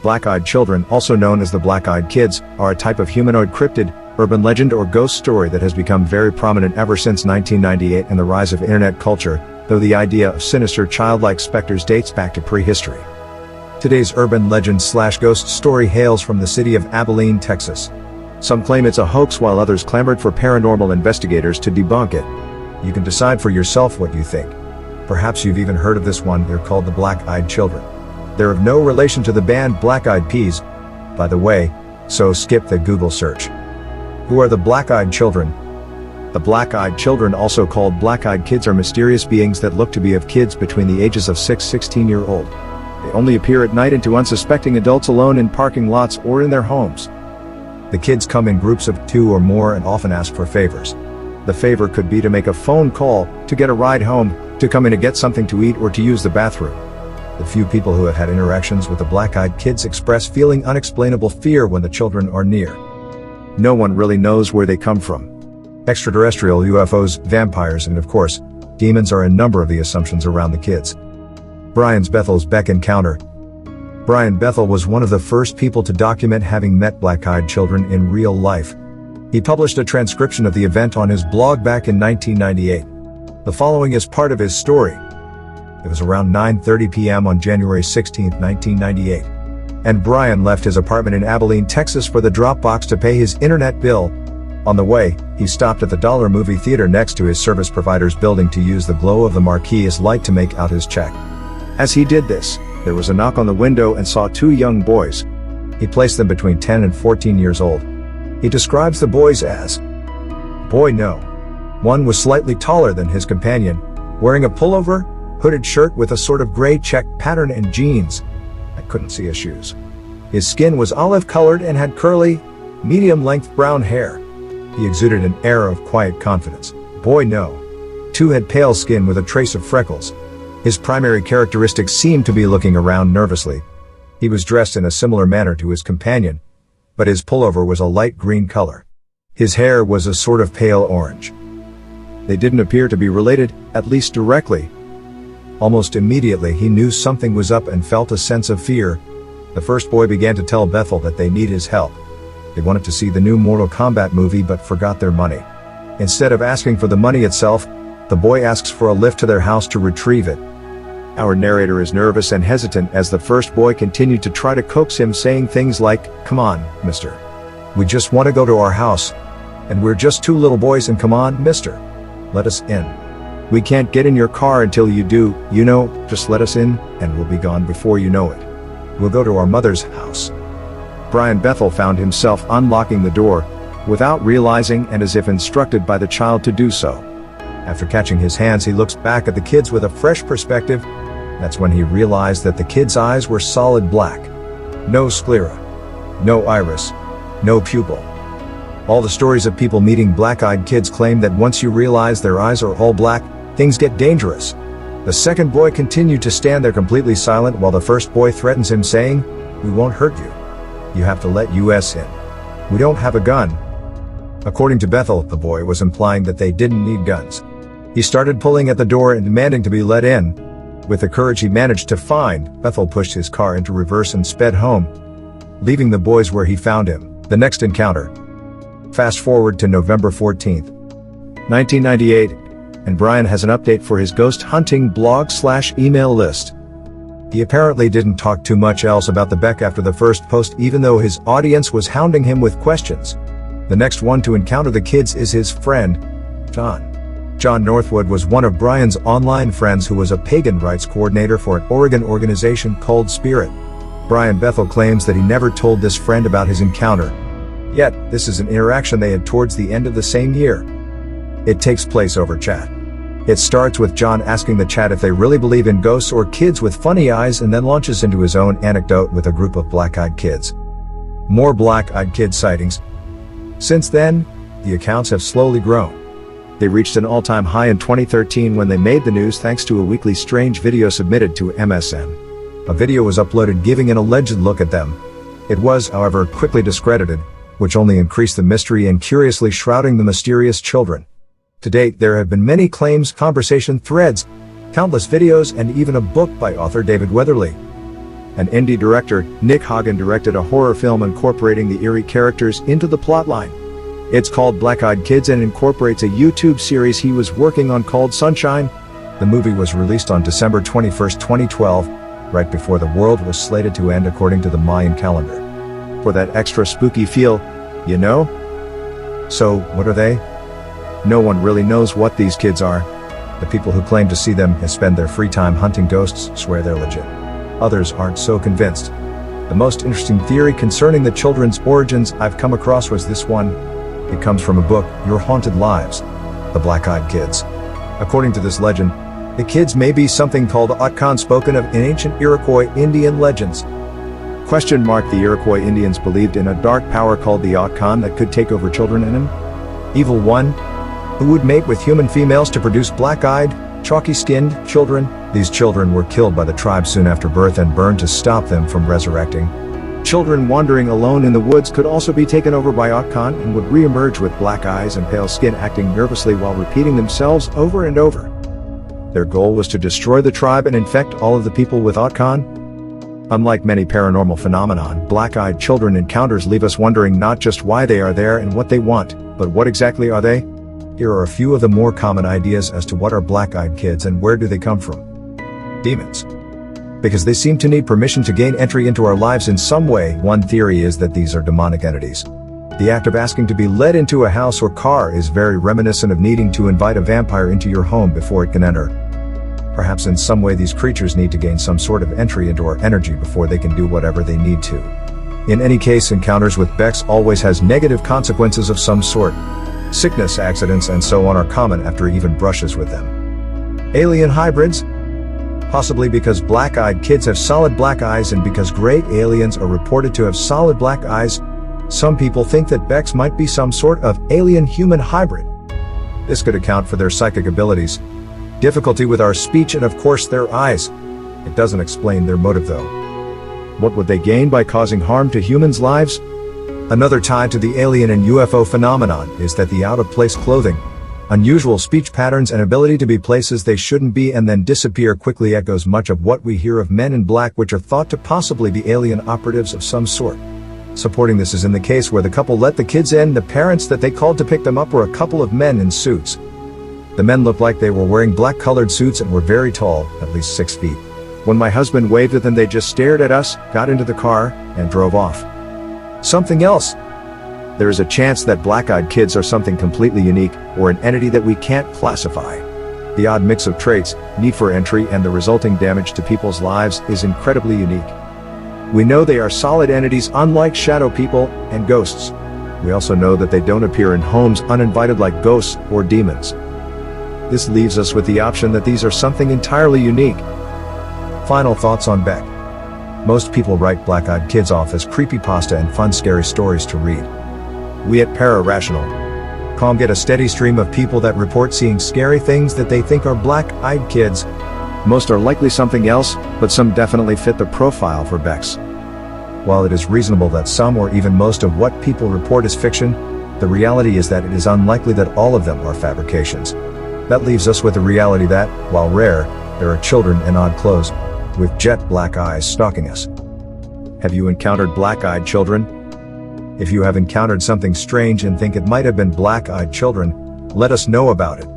Black-eyed children, also known as the black-eyed kids, are a type of humanoid cryptid, urban legend or ghost story that has become very prominent ever since 1998 and the rise of internet culture, though the idea of sinister childlike specters dates back to prehistory. Today's urban legend/ghost story hails from the city of Abilene, Texas. Some claim it's a hoax while others clamored for paranormal investigators to debunk it. You can decide for yourself what you think. Perhaps you've even heard of this one. They're called the Black-eyed Children. They're of no relation to the band Black Eyed Peas, by the way, so skip the Google search. Who are the Black-eyed Children? The Black-eyed Children, also called Black-eyed Kids, are mysterious beings that look to be of kids between the ages of 6 and 16-year-old. They only appear at night and to unsuspecting adults alone in parking lots or in their homes. The kids come in groups of 2 or more and often ask for favors. The favor could be to make a phone call, to get a ride home, to come in to get something to eat, or to use the bathroom. The few people who have had interactions with the Black-eyed Kids express feeling unexplainable fear when the children are near. No one really knows where they come from. Extraterrestrial, UFOs, vampires, and of course, demons are a number of the assumptions around the kids. Brian Bethel's Beck encounter. Brian Bethel was one of the first people to document having met Black-eyed Children in real life. He published a transcription of the event on his blog back in 1998. The following is part of his story. It was around 9:30 p.m. on January 16, 1998. And Brian left his apartment in Abilene, Texas for the Dropbox to pay his internet bill. On the way, he stopped at the Dollar movie theater next to his service provider's building to use the glow of the marquee as light to make out his check. As he did this, there was a knock on the window and saw 2 young boys. He placed them between 10 and 14 years old. He describes the boys as Boy No. One was slightly taller than his companion, wearing a pullover, hooded shirt with a sort of gray check pattern and jeans. I couldn't see his shoes. His skin was olive-colored and had curly, medium-length brown hair. He exuded an air of quiet confidence. Boy No. 2 had pale skin with a trace of freckles. His primary characteristics seemed to be looking around nervously. He was dressed in a similar manner to his companion, but his pullover was a light green color. His hair was a sort of pale orange. They didn't appear to be related, at least directly. Almost immediately he knew something was up and felt a sense of fear. The first boy began to tell Bethel that they need his help. They wanted to see the new Mortal Kombat movie but forgot their money. Instead of asking for the money itself, the boy asks for a lift to their house to retrieve it. Our narrator is nervous and hesitant as the first boy continued to try to coax him, saying things like, "Come on, mister. We just want to go to our house. And we're just 2 little boys, and come on, mister. Let us in. We can't get in your car until you do, you know, just let us in, and we'll be gone before you know it. We'll go to our mother's house." Brian Bethel found himself unlocking the door, without realizing and as if instructed by the child to do so. After catching his hands, he looks back at the kids with a fresh perspective. That's when he realized that the kids' eyes were solid black. No sclera. No iris. No pupil. All the stories of people meeting black-eyed kids claim that once you realize their eyes are all black, things get dangerous. The second boy continued to stand there completely silent while the first boy threatens him, saying, "We won't hurt you. You have to let us in. We don't have a gun." According to Bethel, the boy was implying that they didn't need guns. He started pulling at the door and demanding to be let in. With the courage he managed to find, Bethel pushed his car into reverse and sped home, leaving the boys where he found him. The next encounter. Fast forward to November 14, 1998, and Brian has an update for his ghost hunting blog/email list. He apparently didn't talk too much else about the Beck after the first post, even though his audience was hounding him with questions. The next one to encounter the kids is his friend, John. John Northwood was one of Brian's online friends who was a pagan rites coordinator for an Oregon organization called Spirit. Brian Bethel claims that he never told this friend about his encounter. Yet, this is an interaction they had towards the end of the same year. It takes place over chat. It starts with John asking the chat if they really believe in ghosts or kids with funny eyes, and then launches into his own anecdote with a group of black-eyed kids. More black-eyed kid sightings. Since then, the accounts have slowly grown. They reached an all-time high in 2013 when they made the news thanks to a weekly strange video submitted to MSN. A video was uploaded giving an alleged look at them. It was, however, quickly discredited, which only increased the mystery and curiously shrouding the mysterious children. To date, there have been many claims, conversation threads, countless videos, and even a book by author David Weatherly. An indie director, Nick Hagen, directed a horror film incorporating the eerie characters into the plotline. It's called Black Eyed Kids and incorporates a YouTube series he was working on called Sunshine. The movie was released on December 21, 2012, right before the world was slated to end according to the Mayan calendar. For that extra spooky feel, you know? So, what are they? No one really knows what these kids are. The people who claim to see them and spend their free time hunting ghosts swear they're legit. Others aren't so convinced. The most interesting theory concerning the children's origins I've come across was this one. It comes from a book, Your Haunted Lives, The Black Eyed Kids. According to this legend, the kids may be something called Otkan, spoken of in ancient Iroquois Indian legends. The Iroquois Indians believed in a dark power called the Otkan that could take over children in an evil one, who would mate with human females to produce black-eyed, chalky-skinned children. These children were killed by the tribe soon after birth and burned to stop them from resurrecting. Children wandering alone in the woods could also be taken over by Otkan and would re-emerge with black eyes and pale skin, acting nervously while repeating themselves over and over. Their goal was to destroy the tribe and infect all of the people with Otkan. Unlike many paranormal phenomenon, black-eyed children encounters leave us wondering not just why they are there and what they want, but what exactly are they? Here are a few of the more common ideas as to what are black-eyed kids and where do they come from. Demons. Because they seem to need permission to gain entry into our lives in some way. One theory is that these are demonic entities. The act of asking to be led into a house or car is very reminiscent of needing to invite a vampire into your home before it can enter. Perhaps in some way these creatures need to gain some sort of entry into our energy before they can do whatever they need to. In any case, encounters with Bex always has negative consequences of some sort. Sickness, accidents, and so on are common after even brushes with them. Alien hybrids? Possibly because black-eyed kids have solid black eyes and because gray aliens are reported to have solid black eyes, some people think that Bex might be some sort of alien-human hybrid. This could account for their psychic abilities, difficulty with our speech, and of course their eyes. It doesn't explain their motive though. What would they gain by causing harm to humans' lives? Another tie to the alien and UFO phenomenon is that the out-of-place clothing, unusual speech patterns, and ability to be places they shouldn't be and then disappear quickly echoes much of what we hear of men in black, which are thought to possibly be alien operatives of some sort. Supporting this is in the case where the couple let the kids in, the parents that they called to pick them up were a couple of men in suits. The men looked like they were wearing black-colored suits and were very tall, at least 6 feet. When my husband waved at them, they just stared at us, got into the car, and drove off. Something else. There is a chance that black-eyed kids are something completely unique, or an entity that we can't classify. The odd mix of traits, need for entry, and the resulting damage to people's lives is incredibly unique. We know they are solid entities unlike shadow people and ghosts. We also know that they don't appear in homes uninvited like ghosts or demons. This leaves us with the option that these are something entirely unique. Final thoughts on Beck. Most people write black-eyed kids off as creepypasta and fun scary stories to read. We at Pararational.com get a steady stream of people that report seeing scary things that they think are black-eyed kids. Most are likely something else, but some definitely fit the profile for Bex. While it is reasonable that some or even most of what people report is fiction, the reality is that it is unlikely that all of them are fabrications. That leaves us with the reality that, while rare, there are children in odd clothes, with jet black eyes stalking us. Have you encountered black-eyed children? If you have encountered something strange and think it might have been black-eyed children, let us know about it.